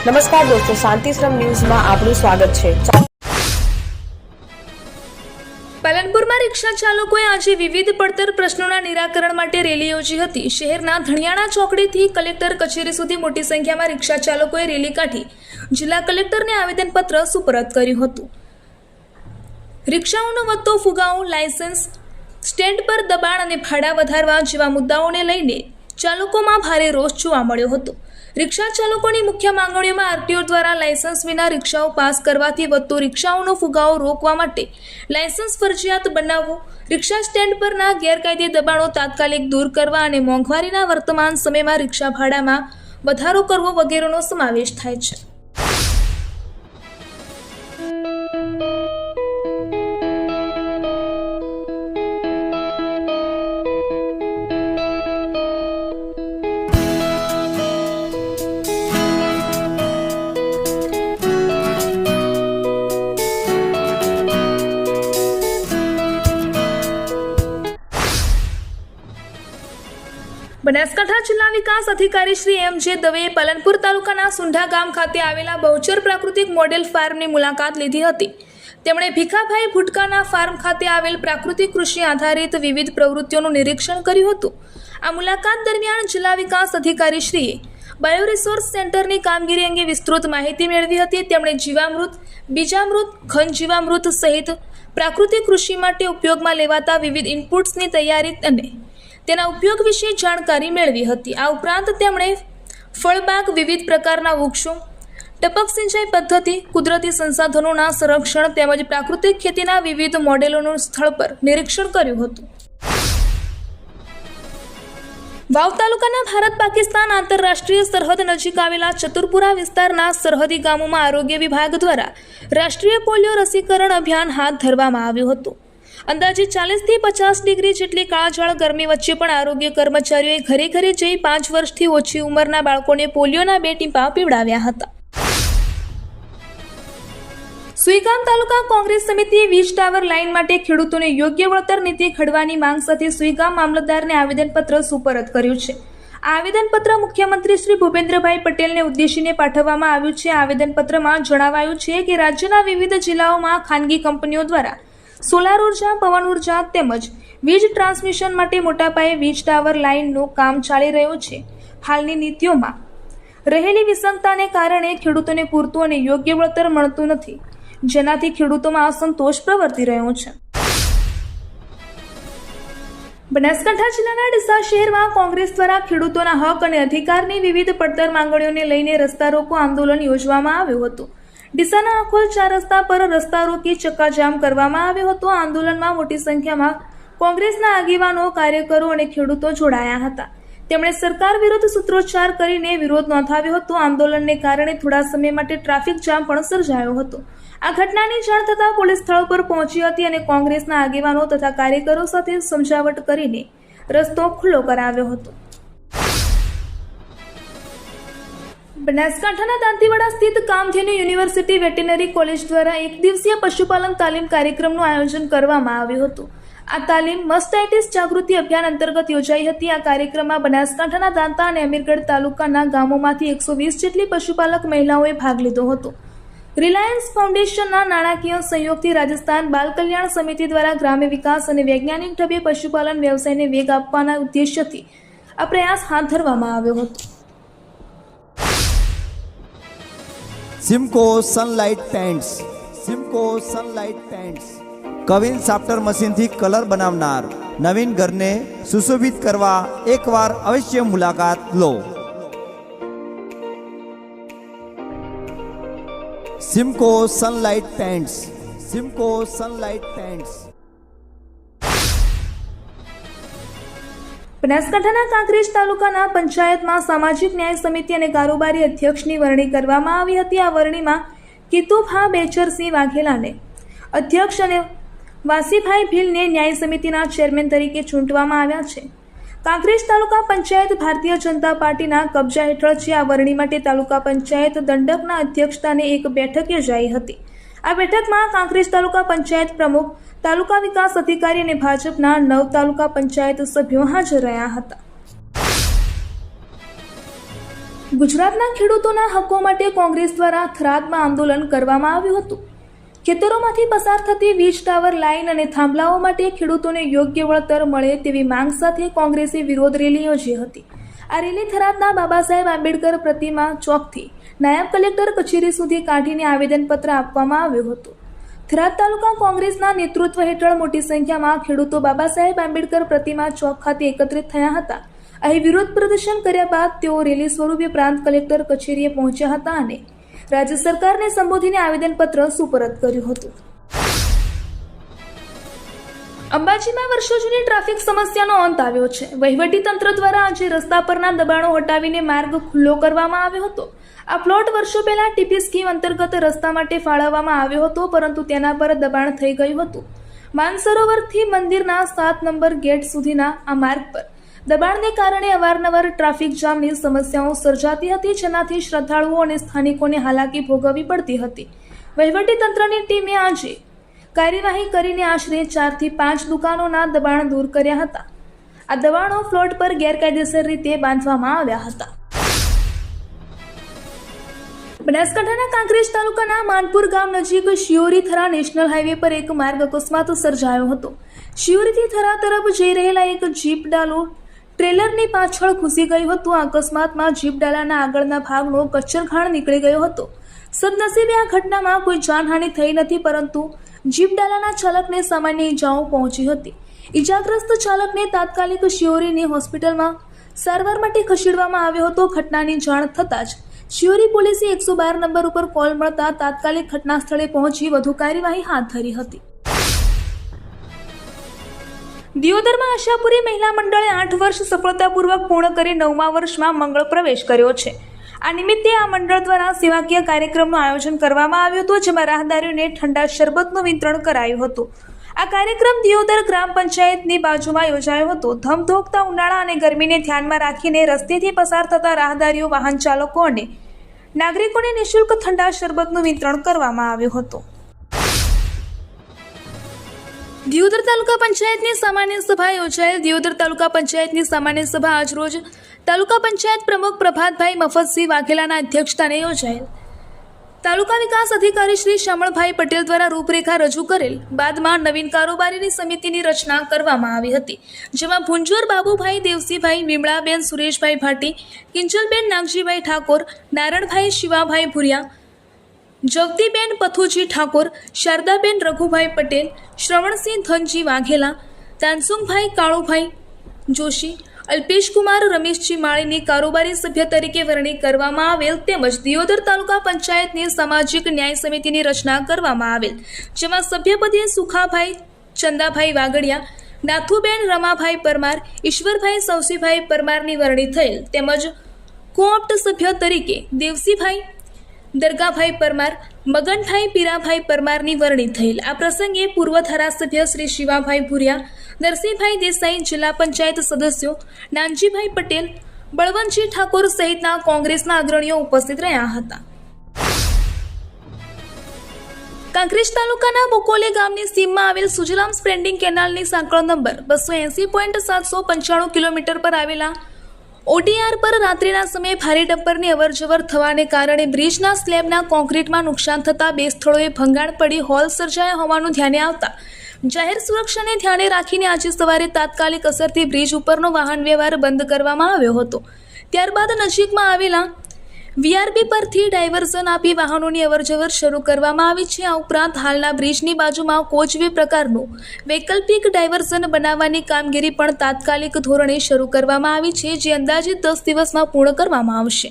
નમસ્કાર દોસ્તો, શાંતિશ્રમ ન્યૂઝમાં આપનું સ્વાગત છે। પાલનપુરમાં રિક્ષા ચાલકોએ આજે વિવિધ પડતર પ્રશ્નોના નિરાકરણ માટે રેલી યોજી હતી। શહેરના ધણિયાણા ચોકડીથી કલેક્ટર કચેરી સુધી મોટી સંખ્યામાં રિક્ષા ચાલકોએ રેલી કાઢી જિલ્લા કલેક્ટરને આવેદનપત્ર સુપરત કર્યું હતું। રિક્ષાઓનો વધતો ફુગાવો, લાયસન્સ, સ્ટેન્ડ પર દબાણ અને ભાડા વધારવા જેવા મુદ્દાઓને લઈને ચાલકોમાં ભારે રોષ જોવા મળ્યો હતો। રિક્ષા ચાલકોની મુખ્ય માંગણીઓમાં આરટીઓ દ્વારા લાયસન્સ વિના રિક્ષાઓ પાસ કરવાથી વધતો રિક્ષાઓનો ફુગાવો રોકવા માટે લાયસન્સ ફરજિયાત બનાવવું, રિક્ષા સ્ટેન્ડ પરના ગેરકાયદે દબાણો તાત્કાલિક દૂર કરવા અને મોંઘવારીના વર્તમાન સમયમાં રિક્ષા ભાડામાં વધારો કરવો વગેરેનો સમાવેશ થાય છે। બનાસકાંઠા જિલ્લા વિકાસ અધિકારી શ્રી એમ.જે. દવેએ પાલનપુર તાલુકાના સુંઢા ગામ ખાતે આવેલા બહુચર પ્રાકૃતિક મોડેલ ફાર્મની મુલાકાત લીધી હતી। તેમણે ભીખાભાઈ ભુટકાના ફાર્મ ખાતે આવેલ પ્રાકૃતિક કૃષિ આધારિત વિવિધ પ્રવૃત્તિઓનું નિરીક્ષણ કર્યું હતું। આ મુલાકાત દરમિયાન જિલ્લા વિકાસ અધિકારી શ્રીએ બાયો રિસોર્સ સેન્ટરની કામગીરી અંગે વિસ્તૃત માહિતી મેળવી હતી। તેમણે જીવામૃત, બીજામૃત, ઘન જીવામૃત સહિત પ્રાકૃતિક કૃષિ માટે ઉપયોગમાં લેવાતા વિવિધ ઇનપુટ્સની તૈયારી અને તેના ઉપયોગ વિશે જાણકારી મેળવી હતી। આ ઉપરાંત તેમણે ફળબાગ, વિવિધ પ્રકારના વૃક્ષો, ટપક સિંચાઈ પદ્ધતિ, કુદરતી સંસાધનોના સંરક્ષણ તેમજ પ્રાકૃતિક ખેતીના વિવિધ મોડેલોનું સ્થળ પર નિરીક્ષણ કર્યું હતું। વાવ તાલુકાના ભારત પાકિસ્તાન આંતરરાષ્ટ્રીય સરહદ નજીક આવેલા ચતુરપુરા વિસ્તારના સરહદી ગામોમાં આરોગ્ય વિભાગ દ્વારા રાષ્ટ્રીય પોલિયો રસીકરણ અભિયાન હાથ ધરવામાં આવ્યું હતું। અંદાજે 40 થી 50 ડિગ્રી જેટલી કાળઝાળ ગરમી વચ્ચે પણ આરોગ્ય કર્મચારીઓએ ઘરે ઘરે જઈ 5 વર્ષથી ઓછી ઉંમરના બાળકોને પોલિયોના 2 ટીપા પીવડાવ્યા હતા। સુઈગામ તાલુકા કોંગ્રેસ સમિતિએ વીજ ટાવર લાઇન માટે ખેડૂતોને યોગ્ય વળતર નીતિ ઘડવાની માંગ સાથે સુઈગામ મામલતદારને આવેદનપત્ર સુપરત કર્યું છે। આ આવેદનપત્ર મુખ્યમંત્રી શ્રી ભૂપેન્દ્રભાઈ પટેલને ઉદ્દેશીને પાઠવવામાં આવ્યું છે। આવેદનપત્રમાં જણાવાયું છે કે રાજ્યના વિવિધ જિલ્લાઓમાં ખાનગી કંપનીઓ દ્વારા સોલાર ઉર્જા, પવન ઉર્જા તેમજ વીજ ટ્રાન્સમિશન માટે મોટા પાયે વીજ ટાવર લાઇનનું કામ ચાલી રહ્યું છે। હાલની નીતિઓમાં રહેલી વિસંગતતાને કારણે ખેડૂતોને પૂરતું અને યોગ્ય વળતર મળતું નથી, જેનાથી ખેડૂતોમાં અસંતોષ પ્રવર્તી રહ્યો છે। બનાસકાંઠા જિલ્લાના ડીસા શહેરમાં કોંગ્રેસ દ્વારા ખેડૂતોના હક અને અધિકારની વિવિધ પડતર માંગણીઓને લઈને રસ્તા રોકો આંદોલન યોજવામાં આવ્યું હતું। ડીસાના આખોલ 4 રસ્તા પર રસ્તા રોકી ચક્કાજામ કરવામાં આવ્યો હતો। આંદોલનમાં મોટી સંખ્યામાં કોંગ્રેસના આગેવાનો, કાર્યકરો અને ખેડૂતો જોડાયા હતા। તેમણે સરકાર વિરુદ્ધ સૂત્રોચ્ચાર કરીને વિરોધ નોંધાવ્યો હતો। આંદોલનને કારણે થોડા સમય માટે ટ્રાફિક જામ પણ સર્જાયો હતો। આ ઘટનાની જાણ થતાં પોલીસ સ્થળ પર પહોંચી હતી અને કોંગ્રેસના આગેવાનો તથા કાર્યકરો સાથે સમજાવટ કરીને રસ્તો ખુલ્લો કરાવ્યો હતો। બનાસકાંઠાના દાંતીવાડા સ્થિત કામધેનુ યુનિવર્સિટી વેટેનરી કોલેજ દ્વારા 1 દિવસીય પશુપાલન તાલીમ કાર્યક્રમનું આયોજન કરવામાં આવ્યું હતું। આ તાલીમ મસ્ટાઇટિસ જાગૃતિ અભિયાન અંતર્ગત યોજાઈ હતી। આ કાર્યક્રમમાં બનાસકાંઠાના દાંતા અને અમીરગઢ તાલુકાના ગામોમાંથી 120 જેટલી પશુપાલક મહિલાઓએ ભાગ લીધો હતો। રિલાયન્સ ફાઉન્ડેશનના નાણાકીય સહયોગથી રાજસ્થાન બાલ કલ્યાણ સમિતિ દ્વારા ગ્રામ્ય વિકાસ અને વૈજ્ઞાનિક ઢબે પશુપાલન વ્યવસાયને વેગ આપવાના ઉદ્દેશ્યથી આ પ્રયાસ હાથ ધરવામાં આવ્યો હતો। Simco sunlight paints, Simco sunlight paints કવિન સાફ્ટર મશીનથી કલર બનાવનાર નવીન ઘરને સુશોભિત કરવા એકવાર અવશ્ય મુલાકાત લો। Simco sunlight paints, Simco sunlight paints. બનાસકાંઠાના કાંકરેજ તાલુકાના પંચાયતમાં સામાજિક ન્યાય સમિતિ અને કારોબારી અધ્યક્ષની વરણી કરવામાં આવી હતી। આ વરણીમાં કિતુભા બેચરસિંહ વાઘેલાને અધ્યક્ષ અને વાસીભાઈ ભીલને ન્યાય સમિતિના ચેરમેન તરીકે ચૂંટવામાં આવ્યા છે। કાંકરેજ તાલુકા પંચાયત ભારતીય જનતા પાર્ટીના કબજા હેઠળ છે। આ વરણી માટે તાલુકા પંચાયત દંડકના અધ્યક્ષસ્થાને એક બેઠક યોજાઈ હતી। આ બેઠકમાં કાંકરેજ તાલુકા પંચાયત પ્રમુખ, તાલુકા વિકાસ અધિકારી અને ભાજપના 9 તાલુકા પંચાયત સભ્યો હાજર રહ્યા હતા। ગુજરાતના ખેડૂતોના હકો માટે કોંગ્રેસ દ્વારા થરાદમાં આંદોલન કરવામાં આવ્યું હતું. ખેતરોમાંથી પસાર થતી વીજ ટાવર લાઇન અને થાંભલાઓ માટે ખેડૂતોને યોગ્ય વળતર મળે તેવી માંગ સાથે કોંગ્રેસે વિરોધ રેલી યોજી હતી. આ રેલી થરાદના બાબા સાહેબ આંબેડકર પ્રતિમા ચોકથી નાયબ કલેક્ટર કચેરી સુધી કાઢીને આવેદનપત્ર આપવામાં આવ્યું હતું. થરાદ તાલુકા કોંગ્રેસના નેતૃત્વ હેઠળ મોટી સંખ્યામાં ખેડૂતો બાબા સાહેબ આંબેડકર પ્રતિમા ચોક ખાતે એકત્રિત થયા હતા. અહીં વિરોધ પ્રદર્શન કર્યા બાદ તેઓ રેલી સ્વરૂપે પ્રાંત કલેક્ટર કચેરીએ પહોંચ્યા હતા અને રાજ્ય સરકારને સંબોધીને આવેદનપત્ર સુપરત કર્યું હતું. અંબાજીમાં વર્ષો જૂની ટ્રાફિક સમસ્યાનો અંત આવ્યો છે. વહીવટીતંત્ર દ્વારા આજે રસ્તા પરના દબાણો હટાવીને માર્ગ ખુલ્લો કરવામાં આવ્યો હતો. આ પ્લોટ વર્ષો પહેલા ટીપી સ્કીમ અંતર્ગત રસ્તા માટે ફાળવવામાં આવ્યો હતો, પરંતુ તેના પર દબાણ થઈ ગયું હતું. માનસરોવરથી મંદિરના 7 નંબર ગેટ સુધીના આ માર્ગ પર દબાણને કારણે અવારનવાર ટ્રાફિક જામની સમસ્યાઓ સર્જાતી હતી, જેનાથી શ્રદ્ધાળુઓ અને સ્થાનિકોને હાલાકી ભોગવવી પડતી હતી. વહીવટીતંત્રની ટીમે આજે કાર્યવાહી કરીને આશરે 4 થી 5 દુકાનોના દબાણ દૂર કર્યા હતા. આ દબાણો પ્લોટ પર ગેરકાયદેસર રીતે બાંધવામાં આવ્યા હતા. બનાસકાંઠાના કાંકરેજ તાલુકાના માનપુર ગામ નજીક શિયોરી થરા નેશનલ હાઈવે પર એક માર્ગ અકસ્માત સર્જાયો હતો. શિયોરીથી થરા તરફ જઈ રહેલા એક જીપ ડાલો ટ્રેલરની પાછળ ઘૂસી ગયું હતું. આ અકસ્માતમાં જીપ ડાલાના આગળના ભાગનો કચ્છરખાણ નીકળી ગયો હતો. સદનસીબે આ ઘટનામાં કોઈ જાનહાનિ થઈ નથી, પરંતુ જીપ ડાલાના ચાલકને સામાન્ય ઈજાઓ પહોંચી હતી. ઈજાગ્રસ્ત ચાલકને તાત્કાલિક શિયોરીની હોસ્પિટલમાં સારવાર માટે ખસેડવામાં આવ્યો હતો. ઘટનાની જાણ થતાં જ શિયોરી પોલીસે 112 નંબર ઉપર કોલ મળતા તાત્કાલિક ઘટના સ્થળે પહોંચી વધુ કાર્યવાહી હાથ ધરી હતી. દિયોદરમાં આશાપુરી મહિલા મંડળે 8 વર્ષ સફળતાપૂર્વક પૂર્ણ કરી 9મા વર્ષમાં મંગળ પ્રવેશ કર્યો છે. આ નિમિત્તે આ મંડળ દ્વારા સેવાકીય કાર્યક્રમનું આયોજન કરવામાં આવ્યું હતું, જેમાં રાહદારીઓને ઠંડા શરબતનું વિતરણ કરાયું હતું. આ કાર્યક્રમ દિયોદર ગ્રામ પંચાયતની બાજુમાં યોજાયો હતો. ધમધોકતા ઉનાળા અને ગરમીને ધ્યાનમાં રાખીને રસ્તેથી પસાર થતા રાહદારીઓ, વાહન ચાલકો અને નાગરિકોને નિઃશુલ્ક ઠંડા શરબતનું વિતરણ કરવામાં આવ્યું હતું. દિયોદર તાલુકા પંચાયતની સામાન્ય સભા યોજાયેલ. દિયોદર તાલુકા પંચાયતની સામાન્ય સભા આજરોજ તાલુકા પંચાયત પ્રમુખ પ્રભાતભાઈ મફતસિંહ વાઘેલાના અધ્યક્ષસ્થાને યોજાયેલ. તાલુકા વિકાસ અધિકારી શ્રી શામળભાઈ પટેલ દ્વારા રૂપરેખા રજૂ કરેલ બાદમાં નવીન કારોબારીની સમિતિની રચના કરવામાં આવી હતી, જેમાં ભુંજોર બાબુભાઈ દેવસીભાઈ, વિમળાબેન સુરેશભાઈ ભાટી, કિંજલબેન નાગજીભાઈ ઠાકોર, નારણભાઈ શિવાભાઈ ભુરિયા, જગદીબેન પથુજી ઠાકોર, શારદાબેન રઘુભાઈ પટેલ, શ્રવણસિંહ ધનજી વાઘેલા, તાનસુંગભાઈ કાળુભાઈ જોશી, અલ્પેશકુમાર રમેશજી માળીની કારોબારી સભ્ય તરીકે વરણી કરવામાં આવેલ. તેમજ દિયોદર તાલુકા પંચાયતની સામાજિક ન્યાય સમિતિની રચના કરવામાં આવેલ, જેમાં સભ્યપદે સુખાભાઈ ચંદાભાઈ વાગડિયા, નાથુબેન રમાભાઈ પરમાર, ઈશ્વરભાઈ સૌસીભાઈ પરમારની વરણી થયેલ. તેમજ કોઓપ્ટ સભ્ય તરીકે દેવસીભાઈ દરગાભાઈ પરમાર, મગનભાઈ પીરાભાઈ પરમારની વરણી થયેલ. આ પ્રસંગે પૂર્વ ધારાસભ્ય શ્રી શિવાભાઈ ભુરિયા, નરસિંહભાઈ દેસાઈ, જિલ્લા પંચાયત સદસ્યો નાનજીભાઈ પટેલ, બળવંતજી ઠાકોર સહિતના કોંગ્રેસના અગ્રણીઓ ઉપસ્થિત રહ્યા હતા. કાંકરેજ તાલુકાના બોકોલે ગામની સીમમાં આવેલ સુજલામ સ્પ્રેન્ડિંગ કેનાલની સાંકળો નંબર 280.795 કિલોમીટર પર આવેલા ઓડીઆર પર રાત્રિના સમયે ભારે ડમ્પરની અવરજવર થવાને કારણે બ્રિજના સ્લેબના કોન્ક્રીટમાં નુકસાન થતાં 2 સ્થળોએ ભંગાણ પડી હોલ સર્જાયા હોવાનું ધ્યાને આવતા જાહેર સુરક્ષાને ધ્યાને રાખીને આજે સવારે તાત્કાલિક અસરથી બ્રિજ ઉપરનો વાહન વ્યવહાર બંધ કરવામાં આવ્યો હતો. ત્યારબાદ નજીકમાં આવેલા વીઆરબી પરથી ડાયવર્ઝન આપી વાહનોની અવરજવર શરૂ કરવામાં આવી છે. આ ઉપરાંત હાલના બ્રિજની બાજુમાં કોચવે પ્રકારનું વૈકલ્પિક ડાયવર્ઝન બનાવવાની કામગીરી પણ તાત્કાલિક ધોરણે શરૂ કરવામાં આવી છે, જે અંદાજિત 10 દિવસમાં પૂર્ણ કરવામાં આવશે.